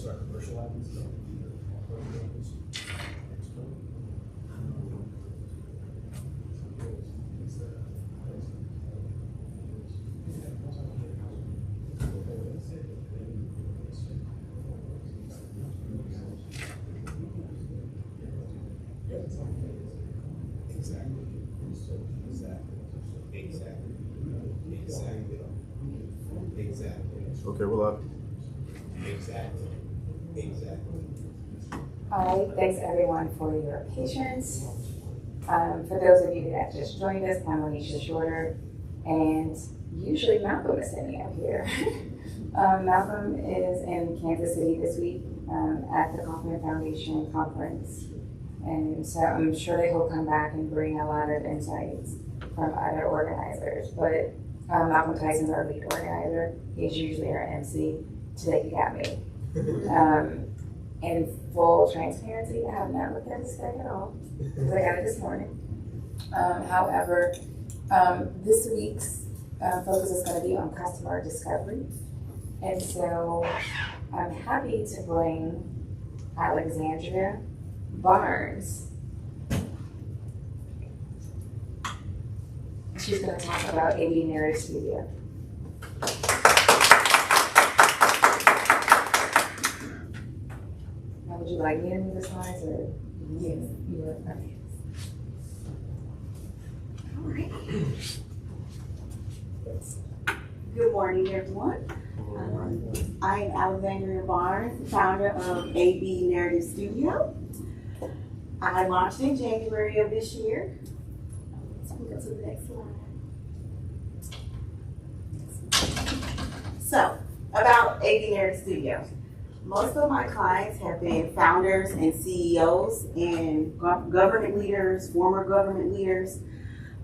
start commercializing stuff. Exactly. Okay, well, Exactly. All right, thanks everyone for your patience. For those of you that just joined us, I'm Alicia Shorter, and usually Malcolm is sitting up here. Malcolm is in Kansas City this week at the Kauffman Foundation conference, and so I'm sure that he'll come back and bring a lot of insights from other organizers. But Malcolm Tyson's our lead organizer. He's usually our MC. Today he got me. In full transparency, I have not looked at his spec at all because I got it this morning. However, this week's focus is going to be on customer discovery. And so I'm happy to bring Alexandria Barnes. She's going to talk about Ewing Marion Studio. Now, would you like me to move the slides or? Yes. You were, okay. All right. Good morning, everyone. I am Alexandria Barnes, founder of AB Narrative Studio. I launched in January of this year. So we go to the next slide. So, about AB Narrative Studio. Most of my clients have been founders and CEOs and government leaders, former government leaders.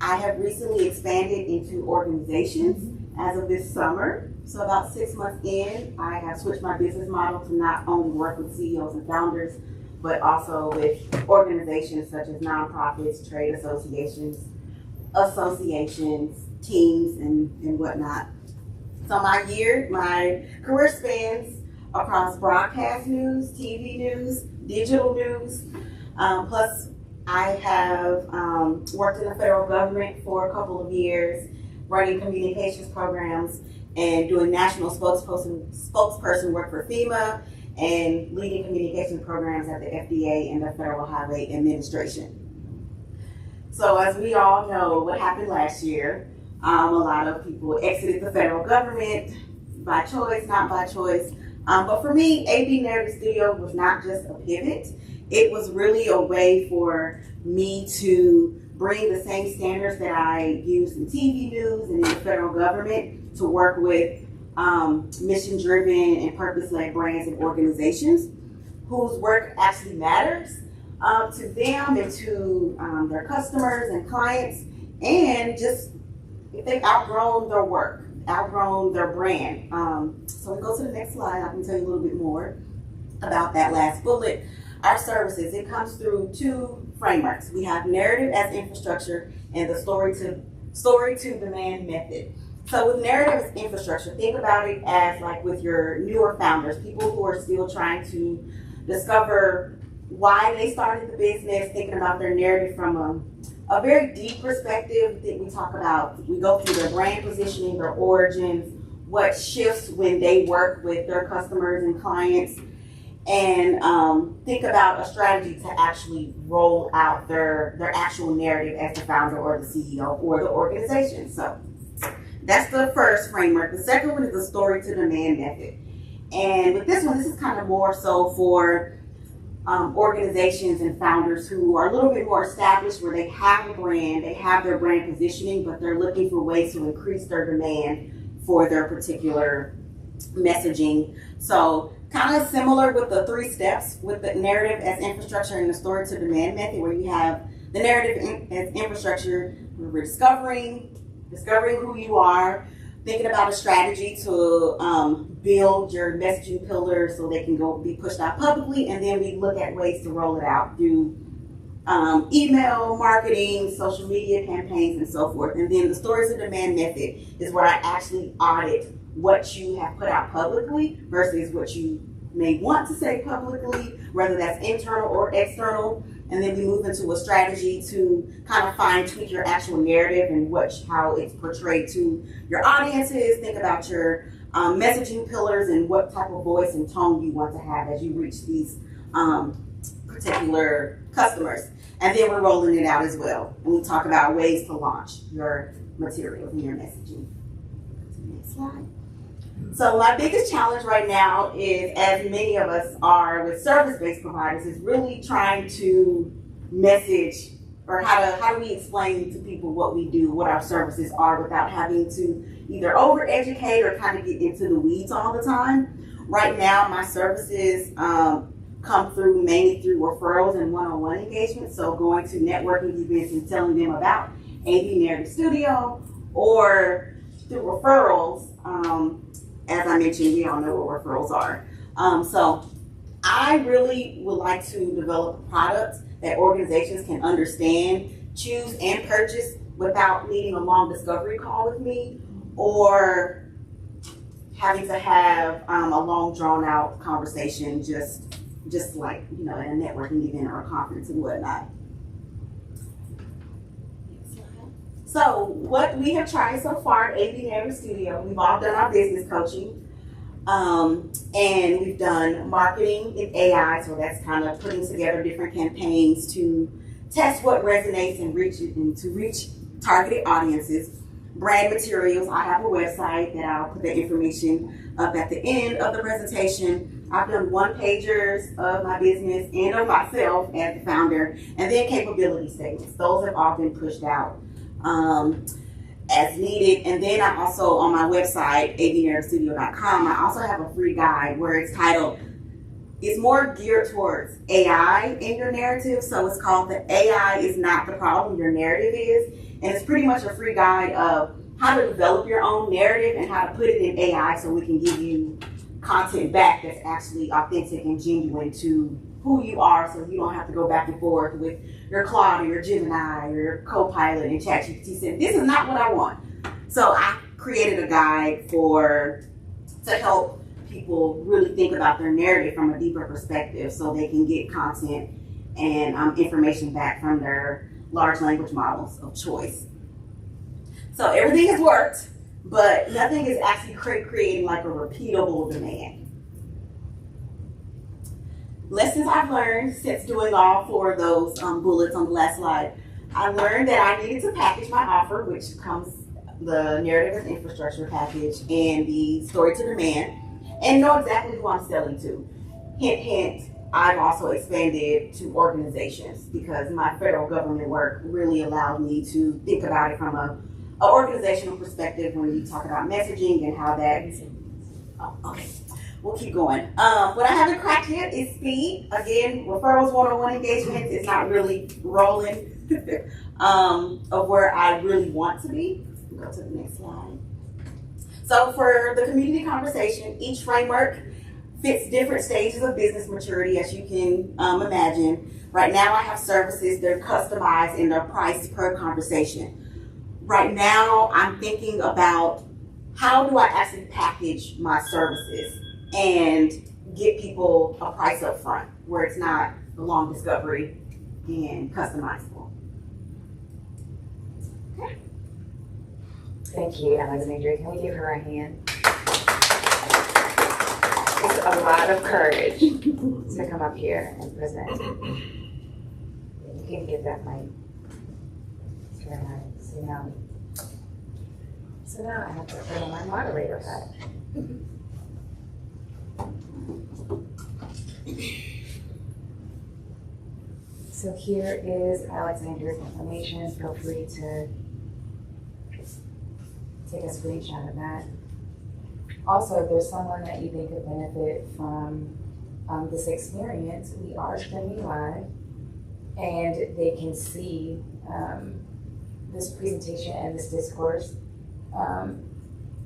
I have recently expanded into organizations as of this summer. So about 6 months in, I have switched my business model to not only work with CEOs and founders, but also with organizations such as nonprofits, trade associations, teams, and whatnot. So my career spans across broadcast news, TV news, digital news. Plus, I have worked in the federal government for a couple of years, running communications programs and doing national spokesperson work for FEMA and leading communication programs at the FDA and the Federal Highway Administration. So as we all know what happened last year, a lot of people exited the federal government by choice, not by choice. But for me, AB Narrative Studio was not just a pivot. It was really a way for me to bring the same standards that I use in TV news and in the federal government to work with mission-driven and purpose-led brands and organizations whose work actually matters to them and to their customers and clients, and just if they've outgrown their work, outgrown their brand. So we go to the next slide. I can tell you a little bit more about that last bullet. Our services, it comes through two frameworks. We have narrative as infrastructure and the story to demand method. So with narrative as infrastructure, think about it as like with your newer founders, people who are still trying to discover why they started the business, thinking about their narrative from a very deep perspective. That we go through their brand positioning, their origins, what shifts when they work with their customers and clients, and think about a strategy to actually roll out their actual narrative as the founder or the CEO or the organization. So that's the first framework. The second one is the story to demand method. And with this one, this is kind of more so for organizations and founders who are a little bit more established, where they have a brand, they have their brand positioning, but they're looking for ways to increase their demand for their particular messaging. So kind of similar with the 3 steps with the narrative as infrastructure and the story to demand method, where you have the narrative as infrastructure, where we're discovering who you are, thinking about a strategy to build your messaging pillars so they can go be pushed out publicly, and then we look at ways to roll it out through email marketing, social media campaigns, and so forth. And then the stories of demand method is where I actually audit what you have put out publicly versus what you may want to say publicly, whether that's internal or external. And then we move into a strategy to kind of fine tweak your actual narrative and how it's portrayed to your audiences. Think about your messaging pillars and what type of voice and tone you want to have as you reach these particular customers. And then we're rolling it out as well. And we talk about ways to launch your materials and your messaging. Next slide. So my biggest challenge right now is, as many of us are with service-based providers, is really trying to message, or how do we explain to people what we do, what our services are, without having to either over-educate or kind of get into the weeds all the time. Right now, my services come through mainly through referrals and one-on-one engagements. So going to networking events and telling them about AV Narrative Studio, or through referrals. As I mentioned, we all know what referrals are. So I really would like to develop a product that organizations can understand, choose, and purchase without needing a long discovery call with me, or having to have a long, drawn-out conversation just like, in a networking event or a conference and whatnot. So what we have tried so far at AV Narrative Studio, we've all done our business coaching, and we've done marketing in AI, so that's kind of putting together different campaigns to test what resonates and to reach targeted audiences. Brand materials, I have a website that I'll put the information up at the end of the presentation. I've done one-pagers of my business and of myself as the founder, and then capability statements. Those have all been pushed out as needed. And then I also, on my website, avnarrativestudio.com, I also have a free guide where it's titled, it's more geared towards AI in your narrative. So it's called The AI is Not the Problem, Your Narrative Is. And it's pretty much a free guide of how to develop your own narrative and how to put it in AI so we can give you content back that's actually authentic and genuine to who you are, so you don't have to go back and forth with your Claude or your Gemini or your Copilot and ChatGPT saying, this is not what I want. So I created a guide to help people really think about their narrative from a deeper perspective so they can get content and information back from their large language models of choice. So everything has worked, but nothing is actually creating like a repeatable demand. Lessons I've learned since doing all four of those bullets on the last slide. I learned that I needed to package my offer, which comes the narrative and infrastructure package and the story to demand, and know exactly who I'm selling to. Hint, hint, I've also expanded to organizations because my federal government work really allowed me to think about it from an organizational perspective when you talk about messaging and how that. Oh, okay. We'll keep going. What I haven't cracked yet is speed. Again, referrals, one-on-one engagements is not really rolling of where I really want to be. Go to the next slide. So for the community conversation, each framework fits different stages of business maturity, as you can imagine. Right now I have services, they're customized and they're priced per conversation. Right now I'm thinking about how do I actually package my services and get people a price up front where it's not a long discovery and customizable. Okay. Thank you, Alexandria. Can we give her a hand? It's a lot of courage to come up here and present. You can get that mic. It's very nice. So now I have to put on my moderator hat. So here is Alexandria's information. Feel free to take a screenshot of that. Also, if there's someone that you think could benefit from this experience, we are streaming live, and they can see this presentation and this discourse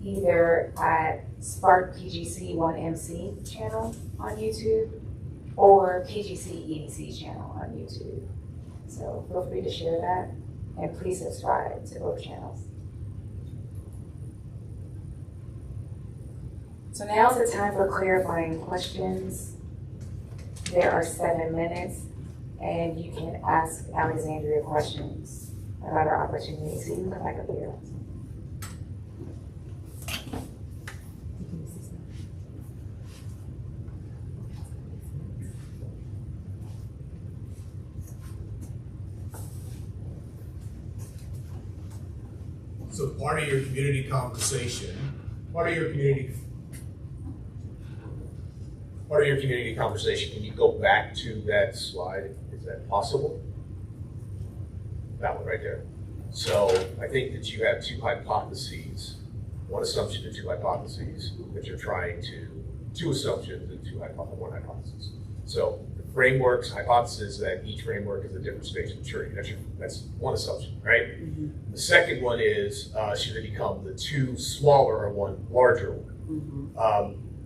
either at Spark PGC 1MC channel on YouTube or PGCEDC channel on YouTube. So feel free to share that, and please subscribe to both channels. So now is the time for clarifying questions. There are 7 minutes, and you can ask Alexandria questions about our opportunity. So you can come back up here. So part of your community conversation, can you go back to that slide? Is that possible? That one right there. So I think that you have 2 hypotheses, one assumption and 2 hypotheses that you're trying to, 2 assumptions and 1 hypothesis. So the frameworks, hypothesis that each framework is a different stage of maturity. That's one assumption, right? Mm-hmm. The second one is, should they become the 2 smaller or 1 larger one? Mm-hmm.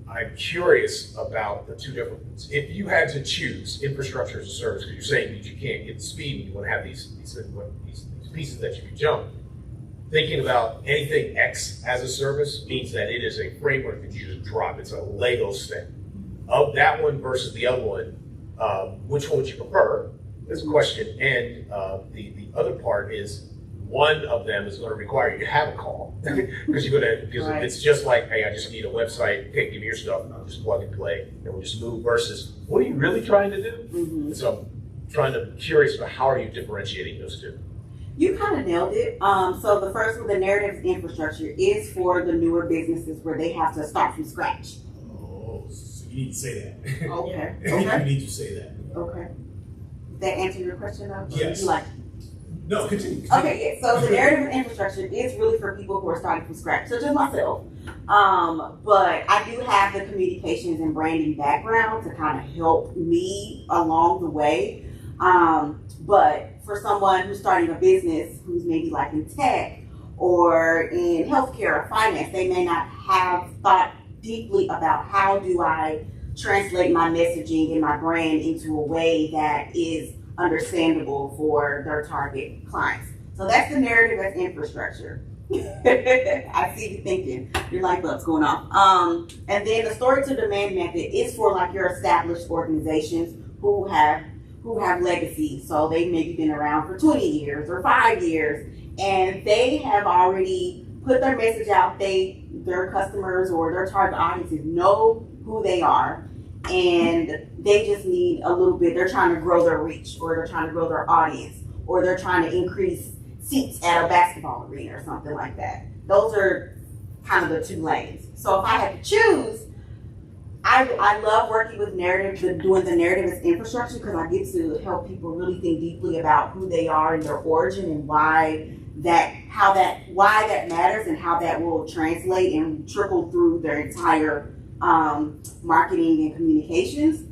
I'm curious about the 2 different ones. If you had to choose infrastructure as a service, because you're saying that you can't get the speed and you want to have these pieces that you can jump, thinking about anything X as a service means that it is a framework that you just drop. It's a Lego set. Of that one versus the other one, which one would you prefer? That's a question. And the other part is, one of them is going to require you to have a call because right. It's just like, hey, I just need a website. Okay, give me your stuff, and I'll just plug and play, and we'll just move. Versus, what are you really trying to do? Mm-hmm. So I'm curious about how are you differentiating those 2? You kind of nailed it. So the first one, the narrative infrastructure, is for the newer businesses where they have to start from scratch. Oh, so you need to say that. Okay. You need to say that. Okay. Did that answer your question though? Yes. No, continue. Okay, yeah. So the narrative infrastructure is really for people who are starting from scratch, such as myself. But I do have the communications and branding background to kind of help me along the way. But for someone who's starting a business who's maybe like in tech or in healthcare or finance, they may not have thought deeply about how do I translate my messaging and my brand into a way that is understandable for their target clients. So that's the narrative as infrastructure. I see you thinking, your light bulb's going off. And then the story to demand method is for like your established organizations who have legacy. So they maybe been around for 20 years or 5 years, and they have already put their message out. Their customers or their target audiences know who they are, and they just need a little bit. They're trying to grow their reach, or they're trying to grow their audience, or they're trying to increase seats at a basketball arena or something like that. Those are kind of the 2 lanes. So if I had to choose, I love working with narrative, doing the narrative as infrastructure, because I get to help people really think deeply about who they are and their origin and why that matters and how that will translate and trickle through their entire marketing and communications.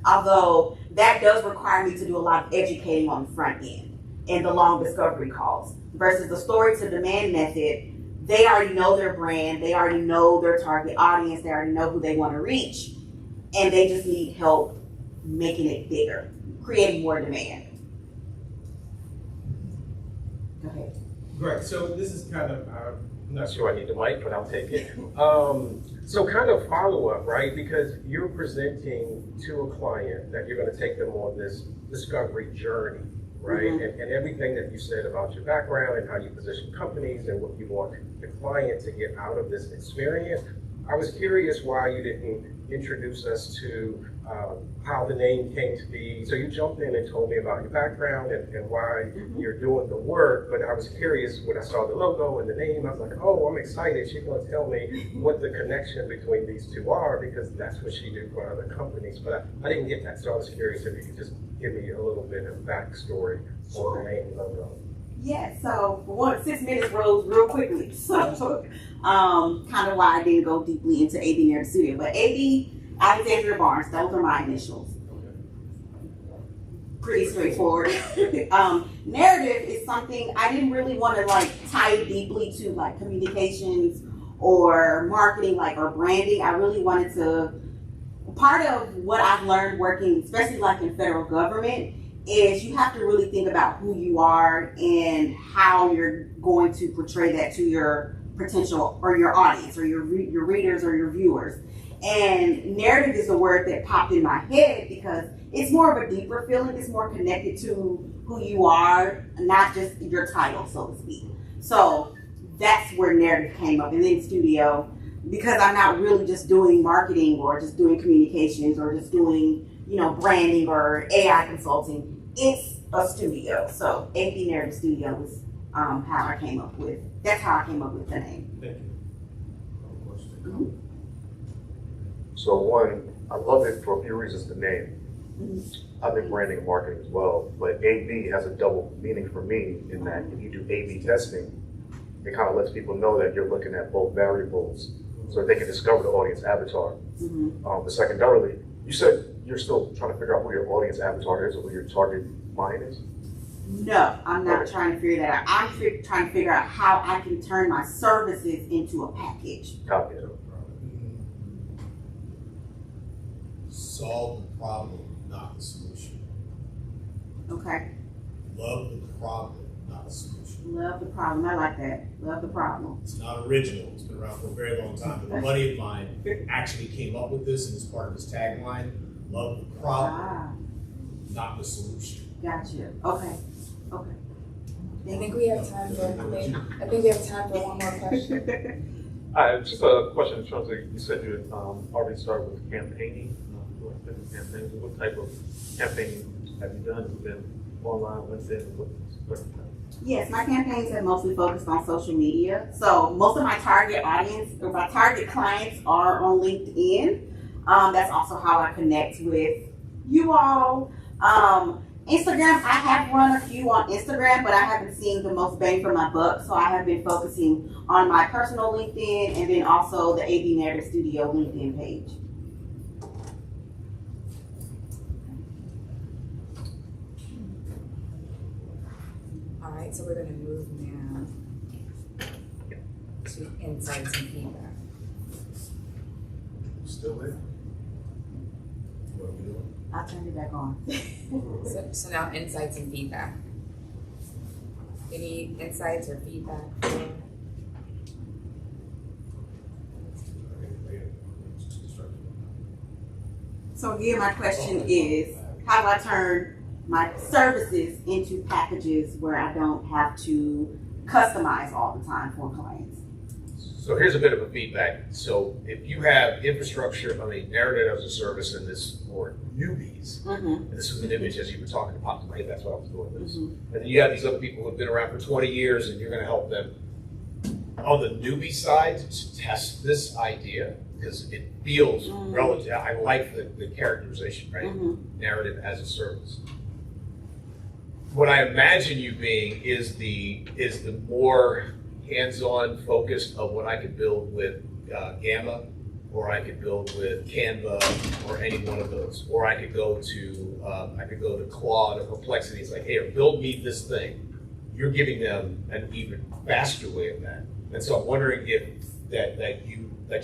Although that does require me to do a lot of educating on the front end and the long discovery calls, versus the story to demand method. They already know their brand, they already know their target audience, they already know who they want to reach, and they just need help making it bigger, creating more demand. Go ahead. Great. So this is kind of, I'm not sure I need the mic, but I'll take it. So kind of follow up, right? Because you're presenting to a client that you're going to take them on this discovery journey, right? Mm-hmm. And everything that you said about your background and how you position companies and what you want the client to get out of this experience. I was curious why you didn't introduce us to how the name came to be. So you jumped in and told me about your background and why you're doing the work, but I was curious when I saw the logo and the name. I was like, oh, I'm excited. She's going to tell me what the connection between these 2 are, because that's what she did for other companies. But I didn't get that, so I was curious if you could just give me a little bit of backstory on the name and logo. Yeah, so for 6 minutes rolls real quickly. So kind of why I didn't go deeply into AD Narrative Studio. But AD, Alexandria Barnes, those are my initials. Pretty straightforward. Narrative is something I didn't really want to like tie it deeply to like communications or marketing, like, or branding. I really wanted to, part of what I've learned working, especially like in federal government, is you have to really think about who you are and how you're going to portray that to your potential or your audience or your readers or your viewers. And narrative is the word that popped in my head because it's more of a deeper feeling. It's more connected to who you are, not just your title, so to speak. So that's where narrative came up. And then studio, because I'm not really just doing marketing or just doing communications or just doing, branding or AI consulting. It's a studio. So AP Narrative Studio was that's how I came up with the name. Thank you. Mhm. So one, I love it for a few reasons, the name. Mhm. I've been branding and marketing as well, but AB has a double meaning for me in that if you do AB testing, it kind of lets people know that you're looking at both variables so they can discover the audience avatar. Mhm. But secondarily, you said you're still trying to figure out who your audience avatar is or who your target client is? No, I'm not Okay. trying to figure that out. I'm trying to figure out how I can turn my services into a package. Copy it. Solve the problem, not the solution. Okay. Love the problem, not the solution. Love the problem. I like that. Love the problem. It's not original. It's been around for a very long time. But a buddy of mine actually came up with this and it's part of his tagline. Love the problem, Ah, not the solution. gotcha. Okay. Okay. I think we have time for, I think we have time for one more question. Just a question in terms of, you said you had already started with campaigning, different campaigns. What type of campaigning have you done? Has it been online, LinkedIn, what? Yes, my campaigns have mostly focused on social media. So most of my target audience or my target clients are on LinkedIn. That's also how I connect with you all. Instagram, I have run a few on Instagram, but I haven't seen the most bang for my buck. So I have been focusing on my personal LinkedIn and then also the AB Narrative Studio LinkedIn page. All right, so we're gonna move now to insights and feedback. Still there? What are we doing? I'll turn it back on. So now insights and feedback. Any insights or feedback? So again, my question is, how do I turn my services into packages where I don't have to customize all the time for clients? So here's a bit of a feedback. So if you have infrastructure, narrative as a service and this for newbies, Mm-hmm. and this was an image as you were talking to popped in my head, that's why I was doing this. Mm-hmm. And then you have these other people who've been around for 20 years and you're gonna help them on the newbie side to test this idea because it feels relative. I like the characterization, right? Mm-hmm. Narrative as a service. What I imagine you being is the more hands-on focused of what I could build with Gamma, or I could build with Canva, or any one of those, or I could go to Claude or Perplexity. It's like, hey, build me this thing. You're giving them an even faster way of that. And so I'm wondering if that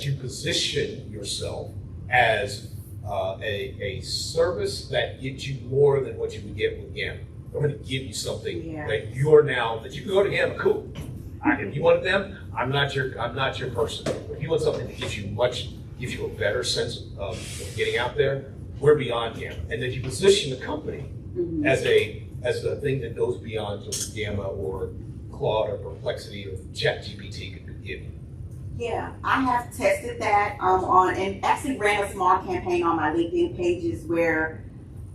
you position yourself as a service that gets you more than what you would get with Gamma. I'm going to give you something that you can go to Gamma. Cool. If you want them, I'm not your person. If you want something that gives you a better sense of getting out there, we're beyond Gamma. And if you position the company as a thing that goes beyond just Gamma or Claude or Perplexity or ChatGPT could give you. Yeah, I have tested that and actually ran a small campaign on my LinkedIn pages where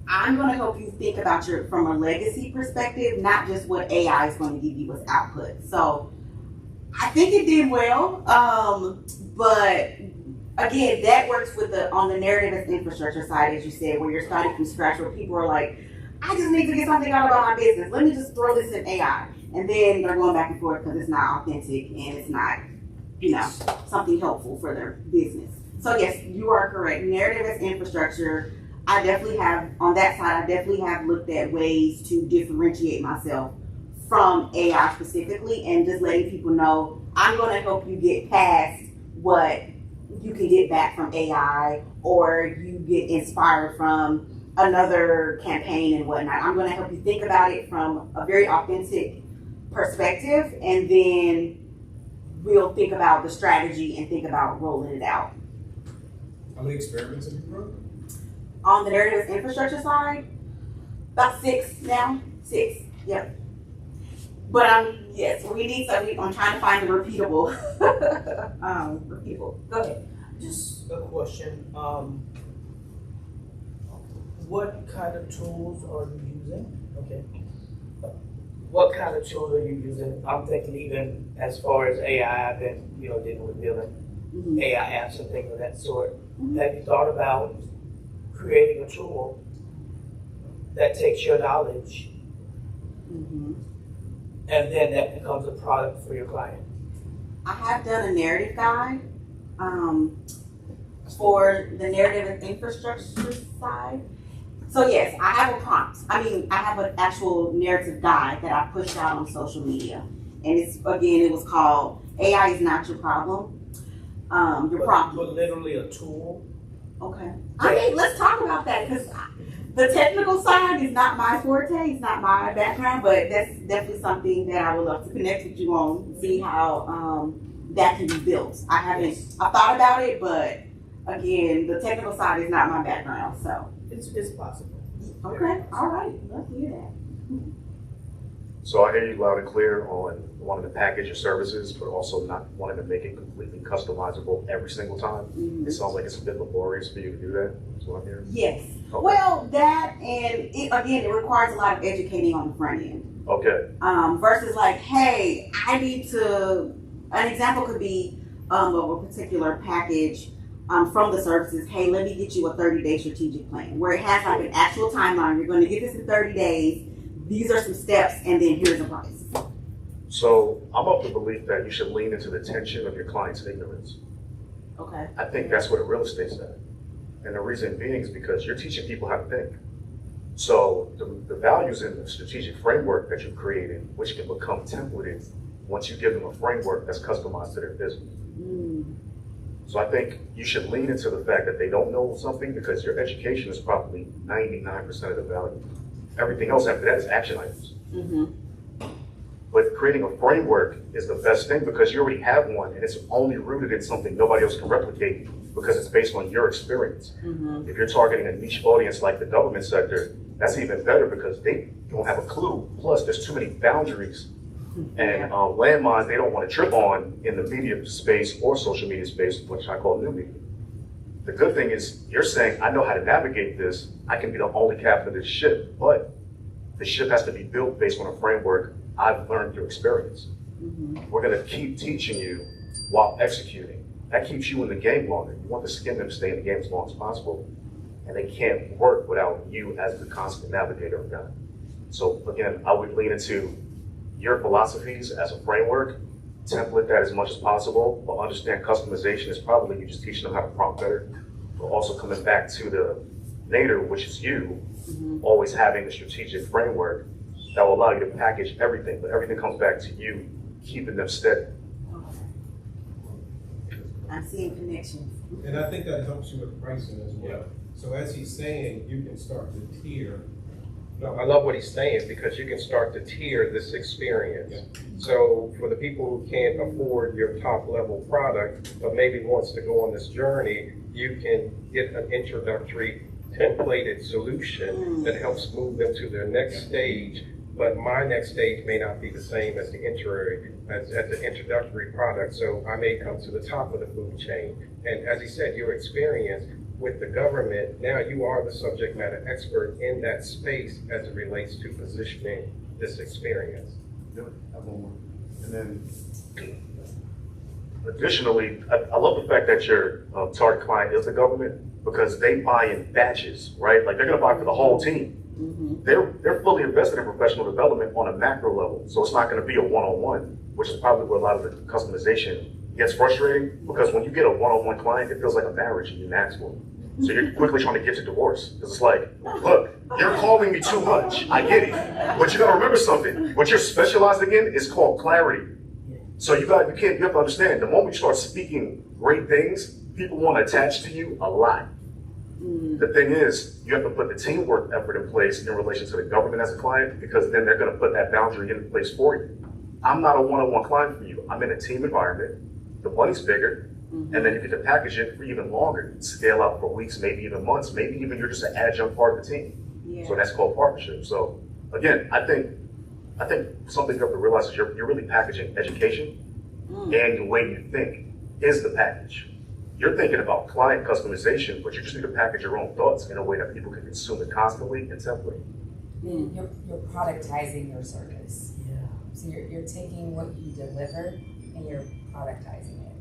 I'm going to help you think about from a legacy perspective, not just what AI is going to give you as output. So I think it did well, but again, that works on the narrative and infrastructure side, as you said, where you're starting from scratch, where people are like, I just need to get something out about my business. Let me just throw this in AI. And then they're going back and forth because it's not authentic and it's not, something helpful for their business. So yes, you are correct. Narrative as infrastructure, I definitely have looked at ways to differentiate myself from AI specifically and just letting people know I'm going to help you get past what you can get back from AI or you get inspired from another campaign and whatnot. I'm going to help you think about it from a very authentic perspective and then we'll think about the strategy and think about rolling it out. How many experiments have you run? On the narrative infrastructure side, about 6 now. 6, yep. But yes, we need something. I'm trying to find the repeatable. Repeatable. Go ahead. Just a question. What kind of tools are you using? Okay. What kind of tools are you using? I'm thinking even as far as AI, I've been, dealing with AI apps and things of that sort. Have you thought about creating a tool that takes your knowledge and then that becomes a product for your client? I have done a narrative guide for the narrative and infrastructure side. So yes, I have a prompt. I have an actual narrative guide that I pushed out on social media. And it was called AI is Not Your Problem. Your problem. But literally a tool. Okay. Let's talk about that, because the technical side is not my forte. It's not my background, but that's definitely something that I would love to connect with you on, see how that can be built. I thought about it, but again, the technical side is not my background, so. It's possible. Okay, all right, let's hear that. So I hear you loud and clear on wanting to package your services, but also not wanting to make it completely customizable every single time. It sounds like it's a bit laborious for you to do that. That's what I'm hearing. Yes. Okay. Well, that and it requires a lot of educating on the front end. Okay. Versus like, hey, an example could be of a particular package from the services. Hey, let me get you a 30-day strategic plan where it has like an actual timeline. You're going to get this in 30 days. These are some steps, and then here's a price. So I'm of the belief that you should lean into the tension of your client's ignorance. Okay. I think that's what a real estate's at. And the reason being is because you're teaching people how to think. So the values in the strategic framework that you've created, which can become templated once you give them a framework that's customized to their business. So I think you should lean into the fact that they don't know something, because your education is probably 99% of the value. Everything else after that is action items. But creating a framework is the best thing, because you already have one and it's only rooted in something nobody else can replicate, because it's based on your experience. If you're targeting a niche audience like the government sector, that's even better, because they don't have a clue. Plus, there's too many boundaries and landmines they don't want to trip on in the media space or social media space, which I call new media. The good thing is you're saying, I know how to navigate this. I can be the only captain of this ship, but the ship has to be built based on a framework I've learned through experience. We're going to keep teaching you while executing. That keeps you in the game longer. You want the skin to stay in the game as long as possible, and they can't work without you as the constant navigator of that. So again, I would lean into your philosophies as a framework, template that as much as possible, but understand customization is probably you just teaching them how to prompt better, but also coming back to the nadir, which is you, always having the strategic framework that will allow you to package everything, but everything comes back to you, keeping them steady. I'm seeing connections. And I think that helps you with pricing as well. So as he's saying, you can start to tier. No, I love what he's saying, because you can start to tier this experience. So for the people who can't afford your top level product, but maybe wants to go on this journey, you can get an introductory templated solution that helps move them to their next stage. But my next stage may not be the same as the introductory product. So I may come to the top of the food chain. And as he said, your experience with the government, now you are the subject matter expert in that space as it relates to positioning this experience. And then additionally, I love the fact that your target client is the government, because they buy in batches, right? Like they're gonna buy for the whole team. They're fully invested in professional development on a macro level. So it's not gonna be a one-on-one, which is probably where a lot of the customization gets frustrating, because when you get a one-on-one client, it feels like a marriage and you didn't ask for it. So you're quickly trying to get to divorce, because it's like, look, you're calling me too much. I get it, but you gotta remember something. What you're specializing in is called clarity. So you have to understand, the moment you start speaking great things, people want to attach to you a lot. The thing is, you have to put the teamwork effort in place in relation to the government as a client, because then they're going to put that boundary in place for you. I'm not a one-on-one client for you. I'm in a team environment. The money's bigger. Mhm. And then you get to package it for even longer, scale out for weeks, maybe even months, maybe even you're just an adjunct part of the team. Yeah. So that's called partnership. So again, I think something you have to realize is you're really packaging education and the way you think is the package. You're thinking about client customization, but you just need to package your own thoughts in a way that people can consume it constantly and simply. You're productizing your service. Yeah. So you're taking what you deliver and you're productizing it.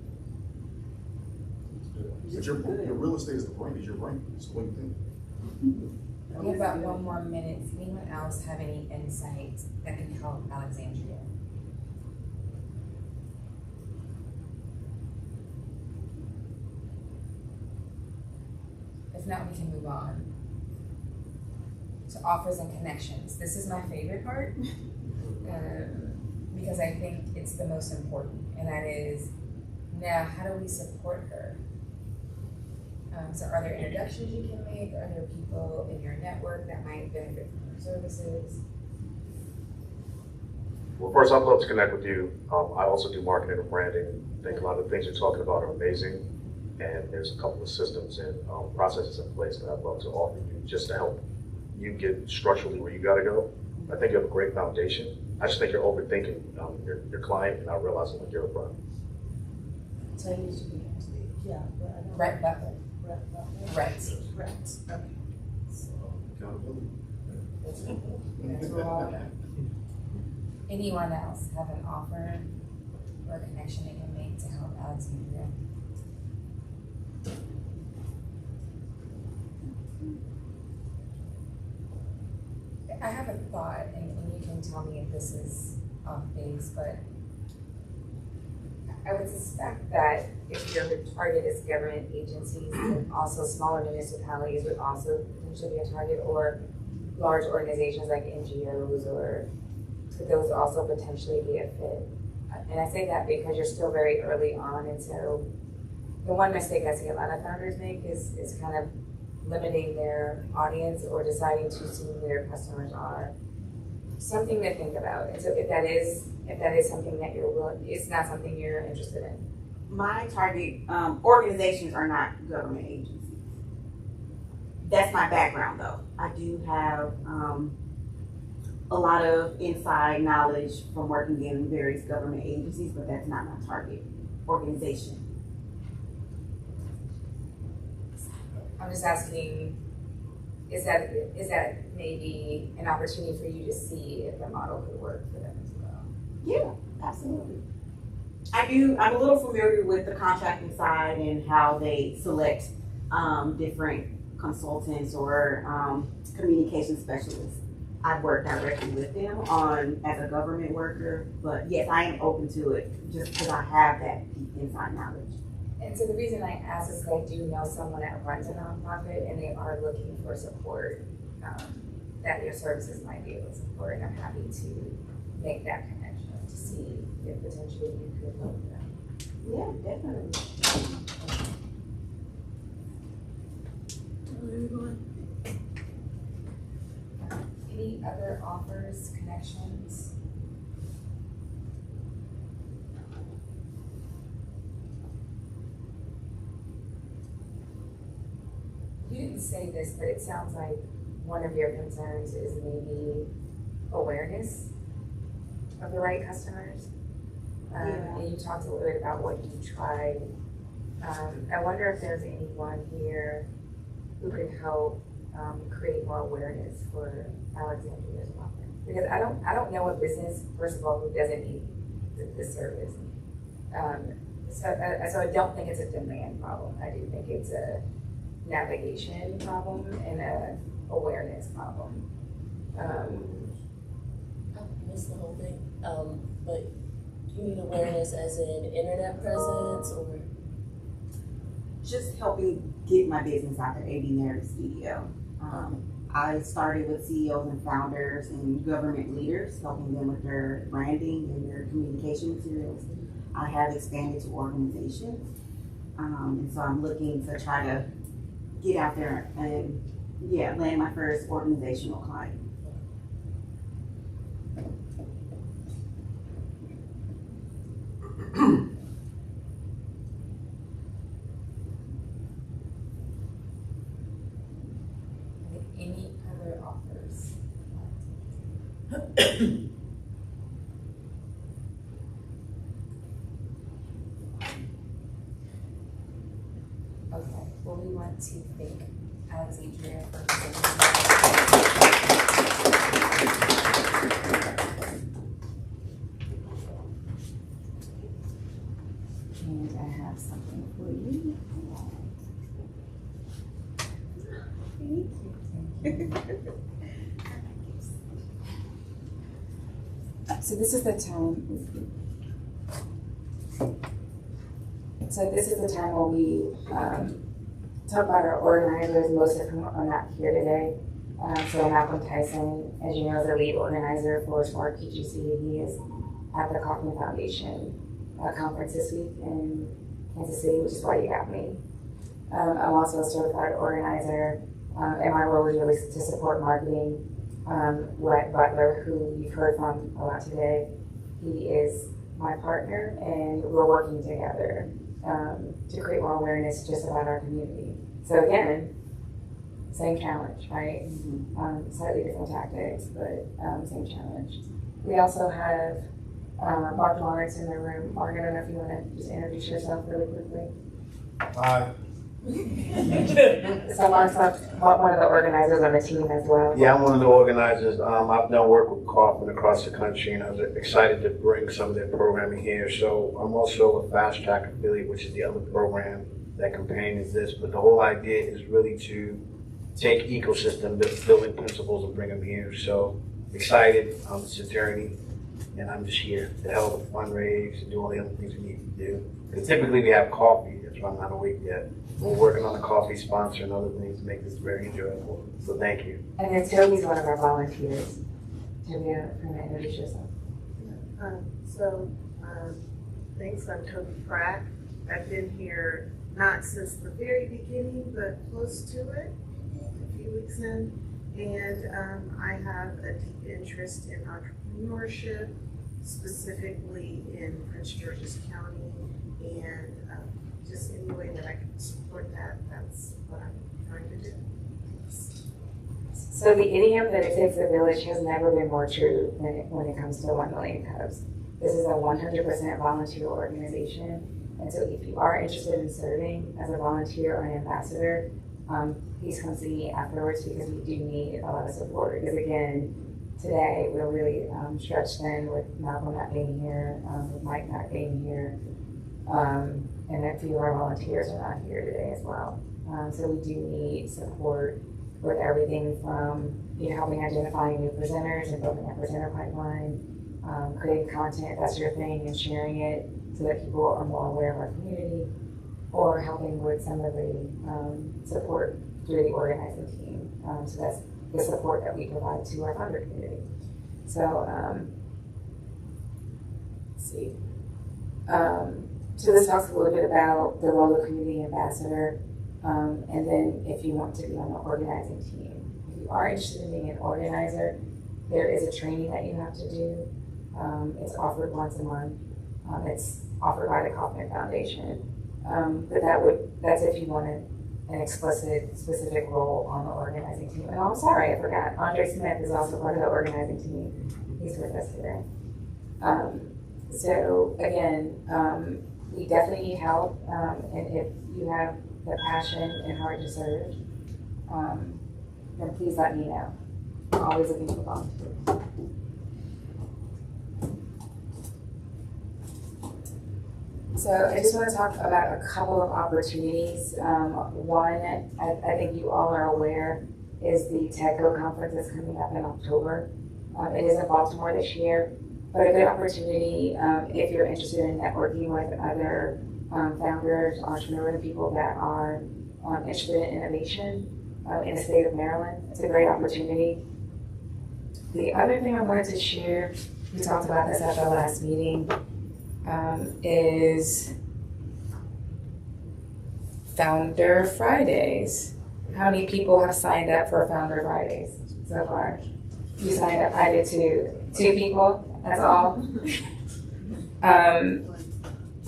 But your real estate is the brain, is your brain, it's the way you think. We have about 1 more minute. Does anyone else have any insights that can help Alexandria? If not, we can move on to offers and connections. This is my favorite part because I think it's the most important, and that is, now how do we support her? So are there introductions you can make? Are there people in your network that might benefit from your services? Well, first, I'd love to connect with you. I also do marketing and branding. I think a lot of the things you're talking about are amazing. And there's a couple of systems and processes in place that I'd love to offer you just to help you get structurally where you gotta go. I think you have a great foundation. I just think you're overthinking your client and not realizing what you're a problem. So you should be Yeah, but I don't. Right butler. Right. Okay. Accountability. That's what we're all about. Anyone else have an offer or a connection they can make to help Alexandria? I have a thought, and you can tell me if this is off base, but I would suspect that if your target is government agencies, then also smaller municipalities would also potentially be a target, or large organizations like NGOs, or could those also potentially be a fit? And I say that because you're still very early on, and so the one mistake I see a lot of founders make is kind of limiting their audience or deciding too soon who their customers are. Something to think about. And so if that is something that you're willing, it's not something you're interested in. My target organizations are not government agencies. That's my background, though. I do have a lot of inside knowledge from working in various government agencies, but that's not my target organization. I'm just asking, is that maybe an opportunity for you to see if the model could work for them as well? Yeah, absolutely. I'm a little familiar with the contracting side and how they select different consultants or communication specialists. I've worked directly with them as a government worker, but yes, I am open to it just because I have that deep inside knowledge. And so the reason I ask is because I do know someone that runs a nonprofit and they are looking for support that your services might be able to support, and I'm happy to make that connection to see if potentially you could help them. Yeah, definitely. Any other offers, connections? You didn't say this, but it sounds like one of your concerns is maybe awareness of the right customers. And you talked a little bit about what you tried. I wonder if there's anyone here who could help create more awareness for Alexandria's offering. Because I don't know a business, first of all, who doesn't need this service. So I don't think it's a demand problem. I do think it's a navigation problem and a awareness problem. I missed the whole thing. But you mean awareness as in internet presence, or Just helping get my business out there, AD Narrative Studio. I started with CEOs and founders and government leaders, helping them with their branding and their communication materials. I have expanded to organizations, and so I'm looking to try to get out there and land my first organizational client. Any other offers? Okay, well, we want to thank Alexandria for And I have something for you. So this is the time. So this is the time when we talk about our organizers, most of whom are not here today. So Malcolm Tyson, as you know, is the lead organizer for Spark PGC. He is at the Kauffman Foundation conference this week in Kansas City, which is why you got me. I'm also a certified organizer, and my role is really to support marketing. Wyatt Butler, who you've heard from a lot today, he is my partner, and we're working together to create more awareness just about our community. So again, same challenge, right? Slightly different tactics, but same challenge. We also have Mark Lawrence in the room. Mark, I don't know if you want to just introduce yourself really quickly. Hi. So Mark's one of the organizers on the team as well. Yeah, I'm one of the organizers. I've done work with Kauffman across the country, and I was excited to bring some of their programming here. So I'm also a Fast Track affiliate, which is the other program that companions this. But the whole idea is really to take ecosystem building principles and bring them here. So excited. I'm this attorney, and I'm just here to help fundraise and do all the other things we need to do. Because typically we have coffee. That's why I'm not awake yet. We're working on a coffee sponsor and other things to make this very enjoyable. So thank you. And then Toby's one of our volunteers. Toby, introduce yourself. Thanks, I'm Toby Pratt. I've been here not since the very beginning, but close to it, a few weeks in. And I have a deep interest in entrepreneurship, specifically in Prince George's County, and just any way that I can support that, that's what I'm trying to do. So the idiom that it takes a village has never been more true when it comes to 1 million Cubs. This is a 100% volunteer organization. And so if you are interested in serving as a volunteer or an ambassador, please come see me afterwards, because we do need a lot of support. Because again, today we're really stretched thin with Malcolm not being here, with Mike not being here. And a few of our volunteers are not here today as well. So we do need support with everything from helping identifying new presenters and building a presenter pipeline, creating content if that's your thing and sharing it so that people are more aware of our community, or helping with some of the support through the organizing team. So that's the support that we provide to our founder community. So let's see. So this talks a little bit about the role of community ambassador, and then if you want to be on the organizing team. If you are interested in being an organizer, there is a training that you have to do. It's offered once a month. It's offered by the Kauffman Foundation. But that's if you want an explicit, specific role on the organizing team. And I'm sorry, I forgot. Andre Smith is also part of the organizing team. He's with us today. So again, we definitely need help, and if you have the passion and heart to serve, then please let me know. I'm always looking for volunteers. So I just want to talk about a couple of opportunities. One, I think you all are aware, is the TechCo conference that's coming up in October. It is in Baltimore this year. But a good opportunity if you're interested in networking with other founders, entrepreneurs, people that are interested in innovation in the state of Maryland. It's a great opportunity. The other thing I wanted to share, we talked about this at the last meeting, is Founder Fridays. How many people have signed up for Founder Fridays so far? You signed up? I did too. 2 people? That's all.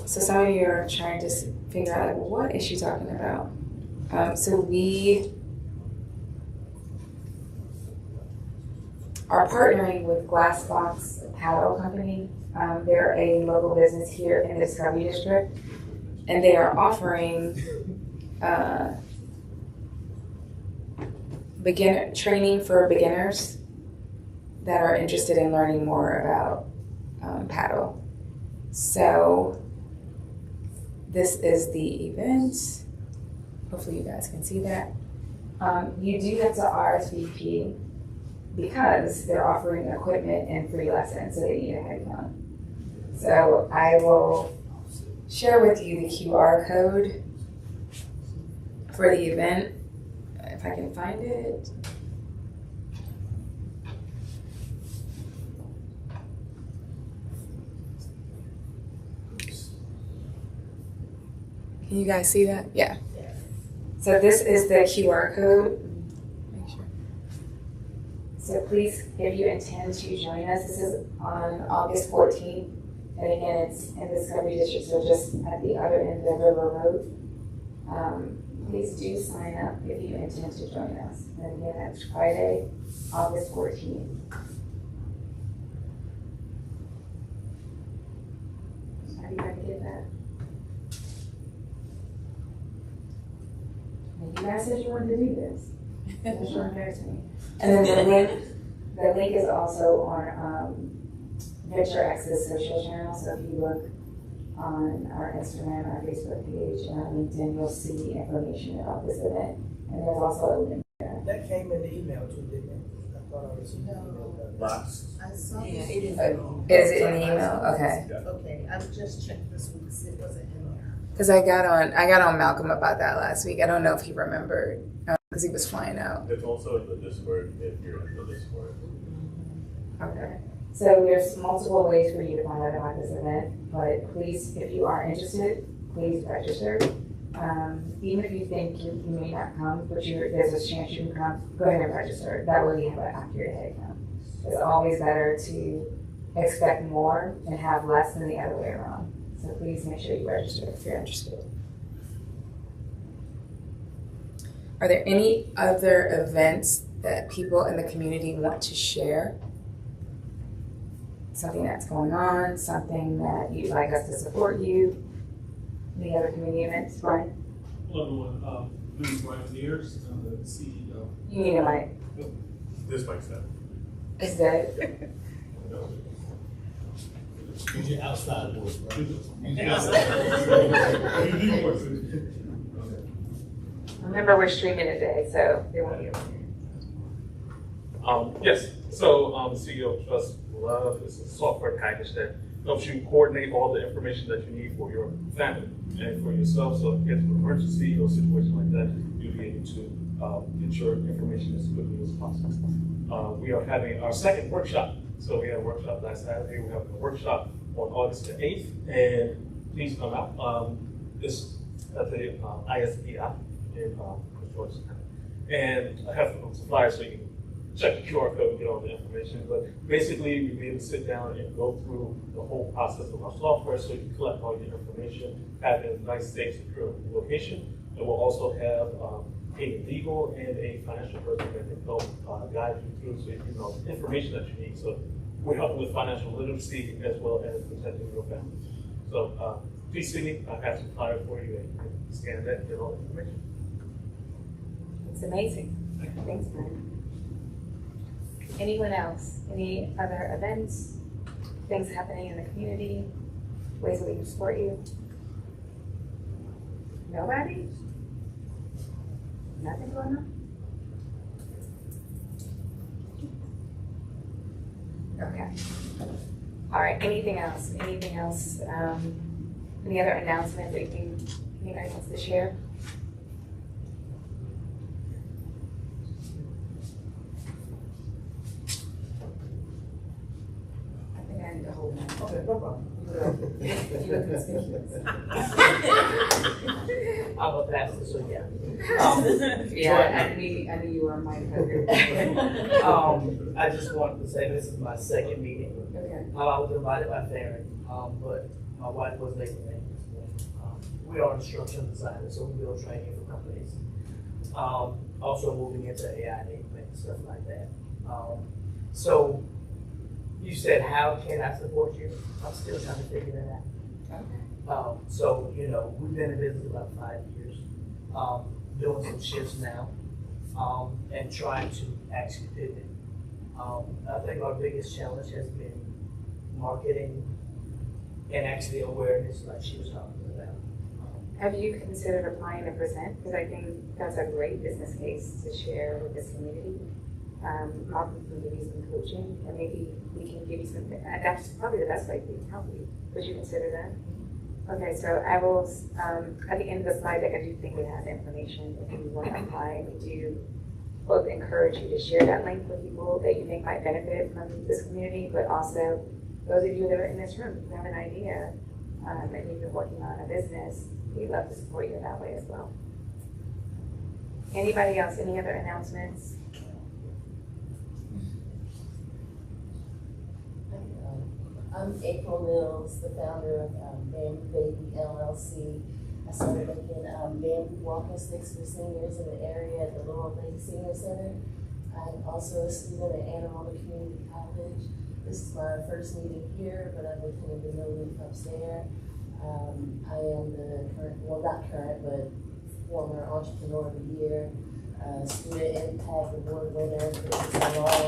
So some of you are trying to figure out, like, well, what is she talking about? So we are partnering with Glassbox Paddle Company. They're a local business here in the Discovery District, and they are offering beginner training for beginners that are interested in learning more about paddle. So this is the event. Hopefully you guys can see that. You do have to RSVP because they're offering equipment and free lessons, so they need a headcount. So I will share with you the QR code for the event, if I can find it. Can you guys see that? Yeah. So this is the QR code. Make sure. So please, if you intend to join us, this is on August 14th. And again, it's in the Discovery District, so just at the other end of the River Road. Please do sign up if you intend to join us. And again, that's Friday, August 14th. Everybody get that? You guys said you wanted to do this. That's short fair to me. And then the link is also on Venture X's social channel. So if you look on our Instagram, our Facebook page, and our LinkedIn, you'll see information about this event. And there's also a link there. That came in the email too, didn't it? I thought I received an email. I saw Yeah, this. it is. Is it in the email? Okay. Okay, I've just checked this week's, it wasn't in there. Because I got on Malcolm about that last week. I don't know if he remembered because he was flying out. It's also in the Discord if you're in the Discord. Okay. So there's multiple ways for you to find out about this event, but please, if you are interested, please register. Even if you think you may not come, but there's a chance you can come, go ahead and register. That way you have an accurate head count. It's always better to expect more and have less than the other way around. So please make sure you register if you're interested. Are there any other events that people in the community want to share? Something that's going on, something that you'd like us to support you? Any other community events, Brian? Hello everyone, my name is Brian Mears, I'm the CEO. You need a mic. This mic's up. Is that? Use your outside voice, bro. Remember, we're streaming today, so they won't be able to. Yes, so CEO of Trust Love is a software package that helps you coordinate all the information that you need for your family and for yourself. So if you get to an emergency or situation like that, you'll be able to get your information as quickly as possible. We are having our second workshop. So we had a workshop last Saturday. We're having a workshop on August the 8th, and please come out. This at the ISD app in Georgetown. And I have some flyers so you can check the QR code and get all the information. But basically, you'll be able to sit down and go through the whole process of our software so you can collect all your information, have it in a nice, safe, secure location. And we'll also have a legal and a financial person that can help guide you through so you know the information that you need. So we're helping with financial literacy as well as protecting your family. So please see me. I have some flyers for you and you can scan that and get all the information. It's amazing. Thanks, Brian. Anyone else? Any other events? Things happening in the community? Ways that we can support you? Nobody? Nothing going on? Okay. All right, anything else? Anything else? Any other announcements that anybody wants to share? I think I need to hold on. Okay, no problem. You look conspicuous. I'm a pastor, so yeah. Yeah, I knew you were my cover. I just wanted to say this is my second meeting. Okay. I was invited by Farron, but my wife was late for me, we are instructional designers, so we build training for companies. Also moving into AI enablement and stuff like that. So you said, how can I support you? I'm still trying to figure that out. So, you know, we've been in business about 5 years, doing some shifts now, and trying to actually pivot. I think our biggest challenge has been marketing and actually awareness, like she was talking about. Have you considered applying to present? Because I think that's a great business case to share with this community. Probably can give you some coaching, and maybe we can give you some. That's probably the best way to help you. Would you consider that? Okay, so I will. At the end of the slide deck, I do think it has information if you want to apply. We do both encourage you to share that link with people that you think might benefit from this community, but also those of you that are in this room who have an idea and you've been working on a business, we'd love to support you in that way as well. Anybody else? Any other announcements? I'm April Mills, the founder of Bamboo Baby LLC. I started making bamboo walking sticks for seniors in the area at the Laurel Lake Senior Center. I'm also a student at Anne Arundel Community College. This is my first meeting here, but I've attended the meeting upstairs. I am the current, well not current, but former Entrepreneur of the Year, Student Impact Award winner for so long,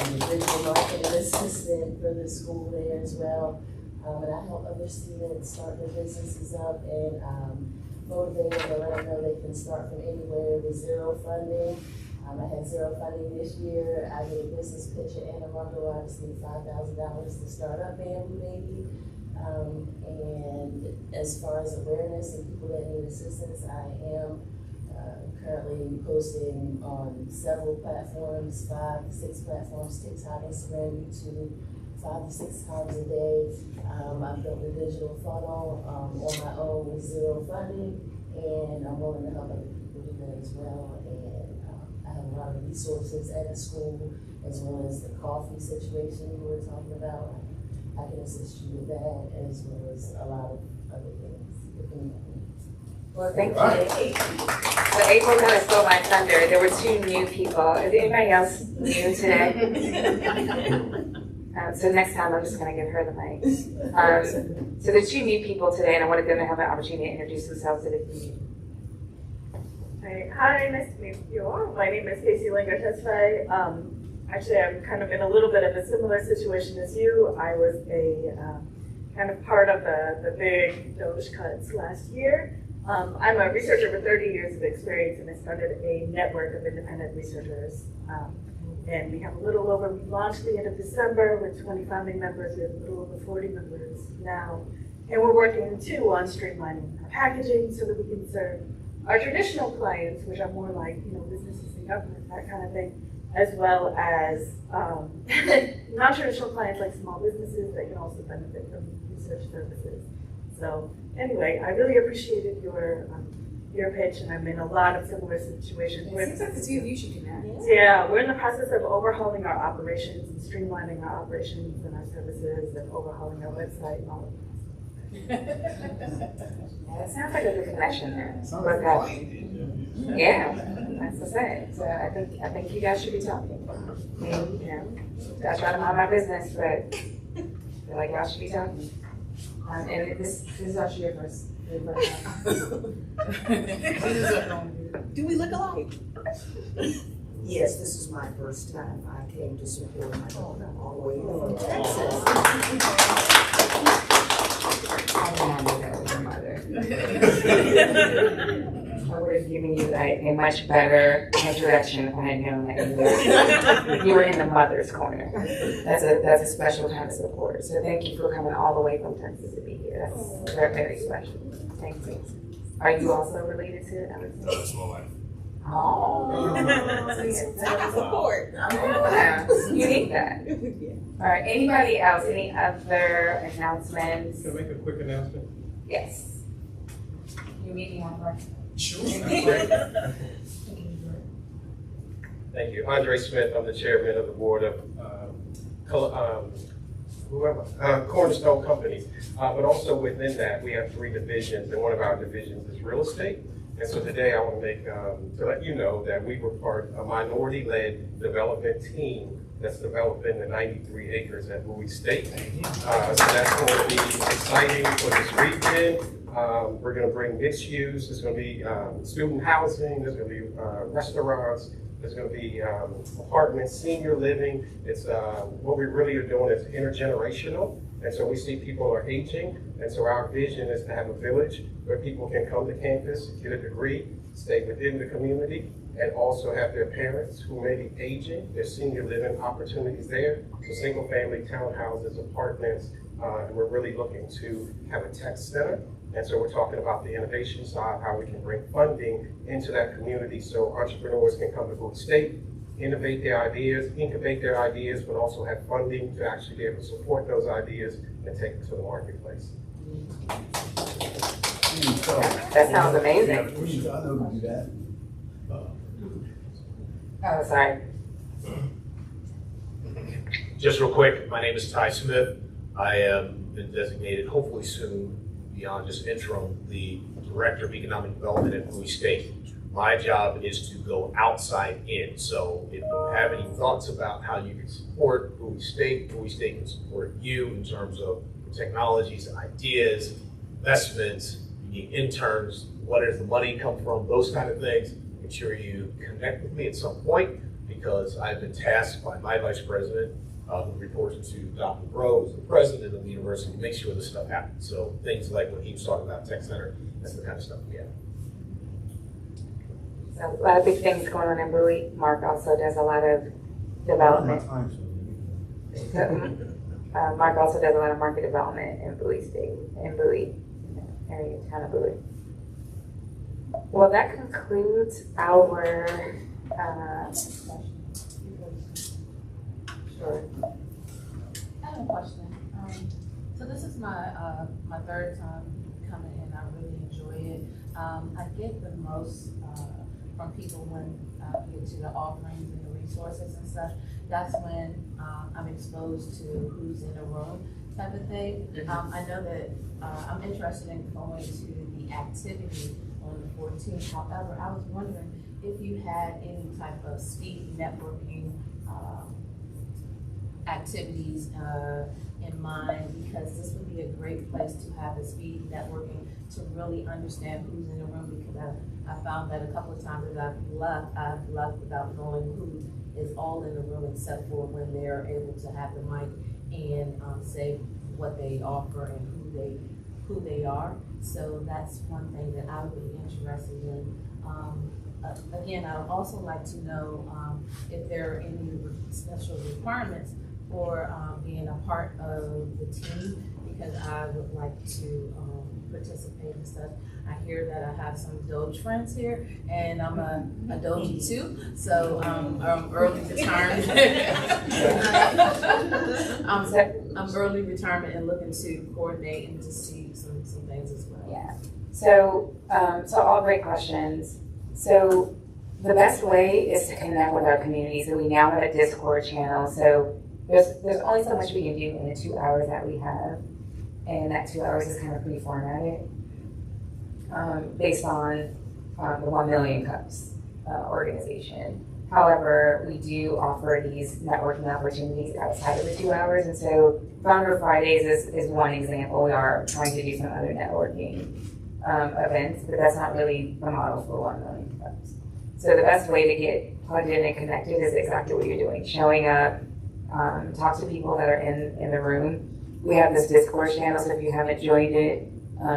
the digital marketing assistant for the school there as well. And I help other students start their businesses up and motivate them to let them know they can start from anywhere with zero funding. I had zero funding this year. I did a business pitch at Anne Arundel. I just need $5,000 to start up Bamboo Baby. And as far as awareness and people that need assistance, I am currently posting on several platforms, 5 to 6 platforms, TikTok, Instagram, YouTube, 5 to 6 times a day. I've built a digital funnel on my own with zero funding, and I'm willing to help other people do that as well. And I have a lot of resources at the school, as well as the coffee situation we were talking about. I can assist you with that, as well as a lot of other things. Well, thank you. So April kind of stole my thunder. There were 2 new people. Is anybody else new today? So next time I'm just going to give her the mic. So there's 2 new people today, and I wanted them to have an opportunity to introduce themselves to the community. Hi, nice to meet you all. My name is Casey Langer-Tesfaye. Actually, I'm kind of in a little bit of a similar situation as you. I was a kind of part of the big Doge cuts last year. I'm a researcher with 30 years of experience, and I started a network of independent researchers. And we have a little over, we launched the end of December with 20 founding members. We have a little over 40 members now. And we're working too on streamlining our packaging so that we can serve our traditional clients, which are more like, you know, businesses and government, that kind of thing, as well as non-traditional clients like small businesses that can also benefit from research services. So anyway, I really appreciated your pitch, and I'm in a lot of similar situations. It seems like the 2 of you should do that. Yeah, we're in the process of overhauling our operations and streamlining our operations and our services and overhauling our website and all of that. Yeah, it sounds like a good connection there. Yeah, that's the same. So I think you guys should be talking. And, you know, I try to mind my business, but I feel like y'all should be talking. And this is actually your first. Do we look alike? Yes, this is my first time. I came to support my daughter all the way from Texas. I did not know that was your mother. I would have given you like a much better introduction if I had known that you were in the mother's corner. That's a special kind of support. So thank you for coming all the way from Texas to be here. That's very, very special. Thank you. Are you also related to Alexandria? No, that's my wife. Oh, that's support. Yeah, you need that. All right. Anybody else? Any other announcements? Can I make a quick announcement? Yes. You meet me on first. Sure. Thank you. Andre Smith, I'm the chairman of the board of Cornerstone companies. But also within that, we have 3 divisions, and one of our divisions is real estate. And so today I want to make, to let you know that we were part of a minority-led development team that's developing the 93 acres at Bowie State. So that's going to be exciting for this region. We're going to bring mixed use. There's going to be student housing. There's going to be restaurants. There's going to be apartments, senior living. It's what we really are doing is intergenerational. And so we see people are aging. And so our vision is to have a village where people can come to campus, get a degree, stay within the community, and also have their parents who may be aging. There's senior living opportunities there. So single family townhouses, apartments. And we're really looking to have a tech center. And so we're talking about the innovation side, how we can bring funding into that community so entrepreneurs can come to Bowie State, innovate their ideas, incubate their ideas, but also have funding to actually be able to support those ideas and take it to the marketplace. That sounds amazing. I know who do that. Oh, sorry. Just real quick, my name is Ty Smith. I am been designated, hopefully soon, beyond just interim, the Director of Economic Development at Bowie State. My job is to go outside in. So if you have any thoughts about how you can support Bowie State can support you in terms of technologies, ideas, investments, you need interns, where does the money come from, those kind of things. Make sure you connect with me at some point because I've been tasked by my vice president, who reports to Dr. Bro, who's the president of the university, to make sure this stuff happens. So things like what he was talking about, Tech Center, that's the kind of stuff we have. So a lot of big things going on in Bowie. Mark also does a lot of development. Mark also does a lot of market development in Bowie State, in Bowie, area, town of Bowie. Well, that concludes our, sure. I have a question. So this is my my 3rd time coming in. I really enjoy it. I get the most from people when we get to the offerings and the resources and stuff. That's when I'm exposed to who's in the room type of thing. I know that I'm interested in going to the activity on the 14th. However, I was wondering if you had any type of speed networking activities in mind, because this would be a great place to have a speed networking to really understand who's in the room, because I found that a couple of times that I've left without knowing who is all in the room except for when they're able to have the mic and say what they offer and who they are. So that's one thing that I would be interested in. Again, I would also like to know if there are any special requirements for being a part of the team, because I would like to participate and stuff. I hear that I have some Doge friends here, and I'm a Doge too, so I'm early retirement. I'm early retirement and looking to coordinate and to see some things as well. Yeah. So, so all great questions. So the best way is to connect with our community. So we now have a Discord channel. So there's only so much we can do in the 2 hours that we have. And that 2 hours is kind of pre-formatted based on the 1 Million Cups organization. However, we do offer these networking opportunities outside of the 2 hours. And so Founder Fridays is one example. We are trying to do some other networking events, but that's not really the model for 1 Million Cups. So the best way to get plugged in and connected is exactly what you're doing. Showing up, talk to people that are in the room. We have this Discord channel, so if you haven't joined it,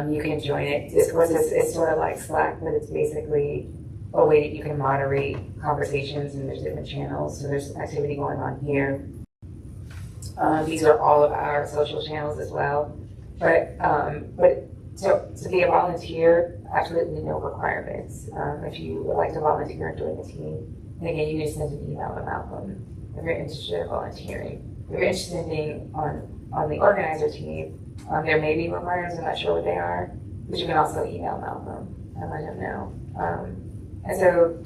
you can join it. Discord is sort of like Slack, but it's basically a way that you can moderate conversations, and there's different channels. So there's activity going on here. These are all of our social channels as well. But to be a volunteer, absolutely no requirements. If you would like to volunteer and join the team, and again, you can send an email to Malcolm if you're interested in volunteering. If you're interested in being on the organizer team, there may be requirements, I'm not sure what they are, but you can also email Malcolm and let him know. And so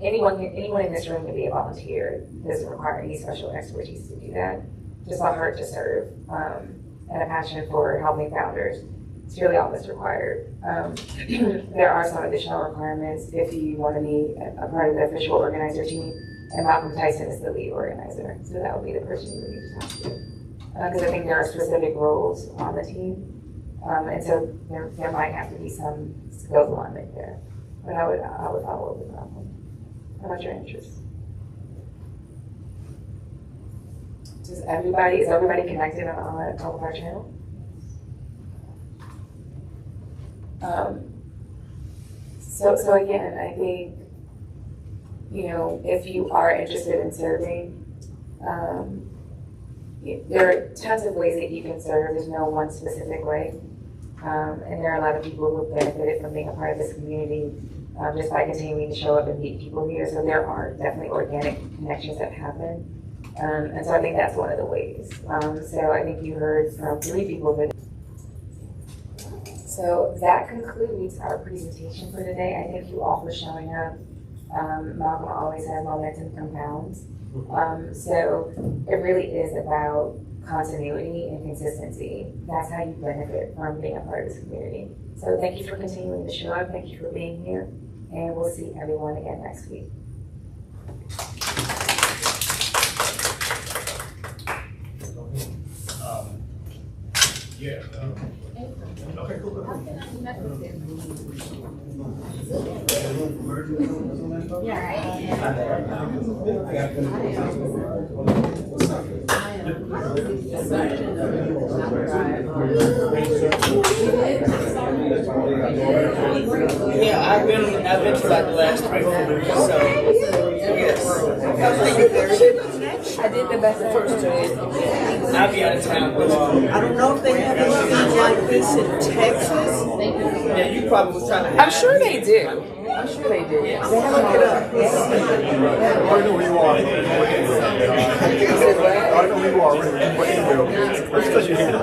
anyone in this room can be a volunteer. It doesn't require any special expertise to do that. just a heart to serve, and a passion for helping founders. It's really all that's required. There are some additional requirements if you want to be a part of the official organizer team, and Malcolm Tyson is the lead organizer, so that would be the person you would need to talk to. Because I think there are specific roles on the team, and so there might have to be some skills alignment there. But I would follow up with Malcolm. How about your interests? Is everybody connected on our channel? So again, I think, if you are interested in serving, there are tons of ways that you can serve. There's no one specific way. And there are a lot of people who have benefited from being a part of this community just by continuing to show up and meet people here. So there are definitely organic connections that happen. And so I think that's one of the ways. So I think you heard from 3 people that. So that concludes our presentation for today. I thank you all for showing up. Malcolm always says momentum compounds. So it really is about continuity and consistency. That's how you benefit from being a part of this community. So thank you for continuing to show up. Thank you for being here. And we'll see everyone again next week. Okay, cool. Yeah, I've been to like the last 3 years, so yes. I did the best first 2 years. I'll be out of town. I don't know if they have anything like this in Texas. Yeah, you probably was trying to. I'm sure they do. I'm sure they do. Look it up. I already know where you are. I already know where you are already. What email? It's because you're here.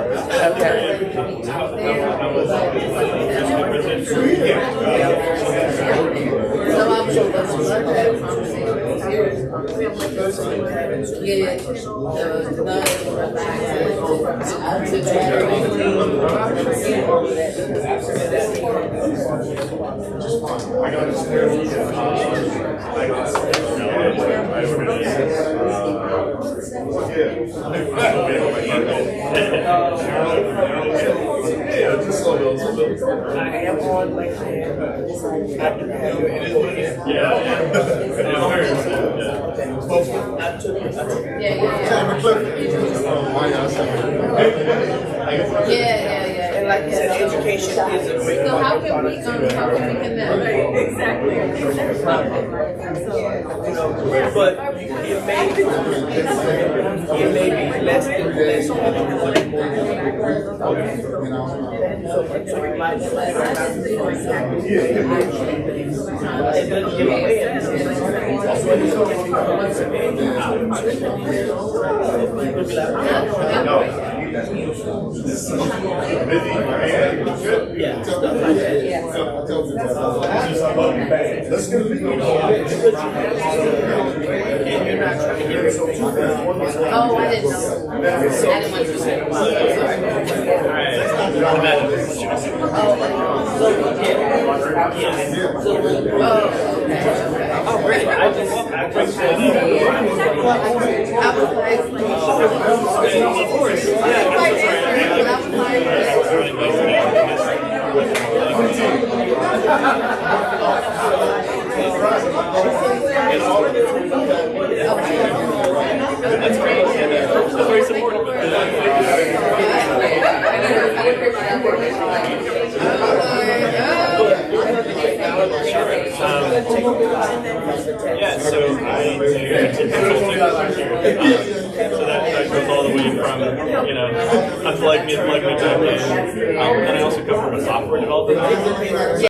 I am on LinkedIn. And like you said, education is a great So how can we connect? Exactly. But it may be less than less. So you might it doesn't give away Let's get a video. and you're not trying to get it so Oh, I didn't know. I didn't want you to say. Oh, great. I just That's great. That's very supportive. Yeah, so I do so that goes all the way from, unplug me to plug me to, and I also come from a software development.